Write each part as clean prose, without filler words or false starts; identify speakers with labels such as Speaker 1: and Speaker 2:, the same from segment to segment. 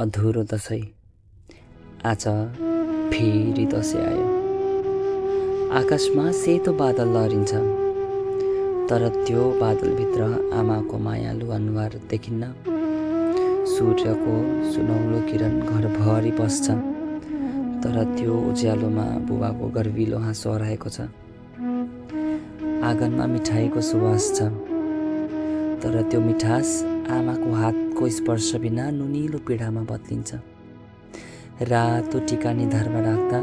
Speaker 1: अधुरो दशैं आज फेरि दशैं आयो। आकाशमा सेतो बादल लहरिन्छ, तर त्यो बादलभित्र आमाको मायालु अनुहार देखिन्न। सूर्यको सुनौलो किरण घरभरि बस्छ, तर त्यो उज्यालोमा बुबाको गर्विलो हाँसो हराएको छ। आँगनमा मिठाईको सुवास छ, तर त्यो मिठास आमाको हातको स्पर्श बिना नुनिलो पीडामा बदलिन्छ। रातो टीका निधारमा राख्दा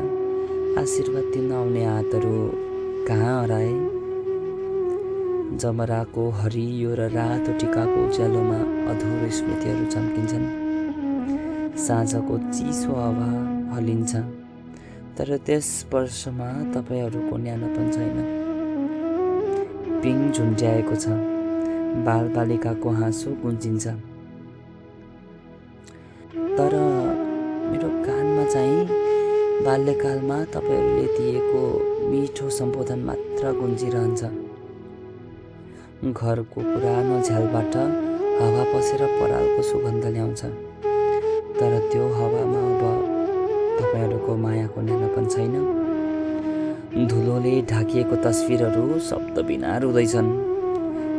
Speaker 1: आशीर्वाद दिन आउने हातहरू कहाँ हराए? जमराको हरियो र रातो टीकाको उज्यालोमा अधुरो स्मृतिहरू चम्किन्छन्। साँझको चिसो हावा हल्लिन्छ, तर त्यस स्पर्शमा तपाईँहरूको न्यानोपन छैन। पिङ झुन्ड्याएको छ, बालबालिकाको हाँसो गुन्जिन्छ, तर मेरो कानमा चाहिँ बाल्यकालमा तपाईँहरूले दिएको मिठो सम्बोधन मात्र गुन्जिरहन्छ। घरको पुरानो झ्यालबाट हावा पसेर परालको सुगन्ध ल्याउँछ, तर त्यो हावामा अब तपाईँहरूको मायाको न्यानोपन छैन। धुलोले ढाकिएको तस्विरहरू शब्द बिना रुँदैछन्,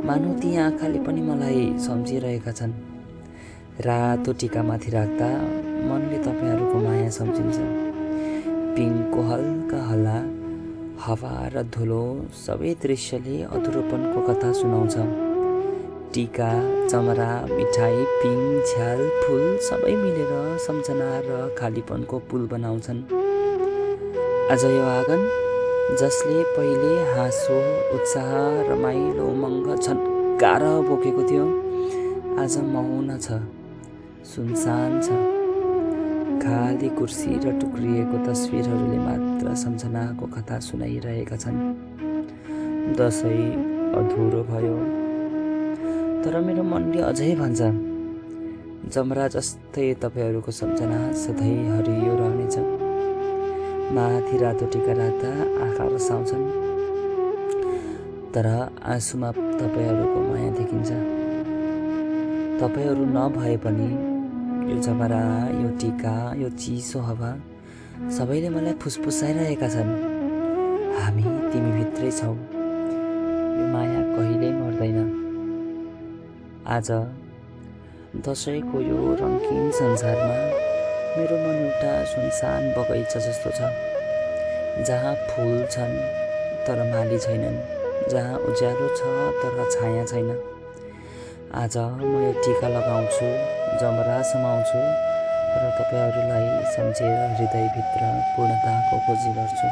Speaker 1: मानौ ती आँखाले पनि मलाई सम्झिरहेका छन्। रातो टीकामाथि राख्दा मनले तपाईँहरूको माया सम्झिन्छ। पिङको हल्का हल्ला, हावा र धुलो सबै दृश्यले अधुरोपनको कथा सुनाउँछ। टीका, चमरा, मिठाई, पिङ, झ्याल, फुल सबै मिलेर सम्झना र खालीपनको पुल बनाउँछन्। आज यो आँगन जसले पहिले हाँसो, उत्साह, रमाइलो उमङ्ग झन्कार बोकेको थियो, आज मौन छ, सुनसान छ। खाली कुर्सी र टुक्रिएको तस्विरहरूले मात्र सम्झनाको कथा सुनाइरहेका छन्। दशैं अधुरो भयो, तर मेरो मनले अझै भन्छ, जमरा जस्तै तपाईँहरूको सम्झना सधैँ हरियो रहनेछ। माथि रातो टीका राख्दा आँखा रसाउँछन्, तर आँसुमा तपाईँहरूको माया देखिन्छ। तपाईँहरू नभए पनि यो जमरा, यो टीका, यो चिसो हावा सबैले मलाई फुसफुसाइरहेका छन्। हामी तिमीभित्रै छौ, यो माया कहिल्यै मर्दैन। आज दशैंको यो रङ्गीन संसारमा मेरो मन एउटा सुनसान बगैँचा जस्तो छ, जहाँ फुल छन् तर माली छैनन्, जहाँ उज्यालो छ तर छाया छैन। आज म यो टीका लगाउँछु, जमरा समाउँछु र तपाईँहरूलाई सम्झेर हृदयभित्र पूर्णताको खोजी गर्छु।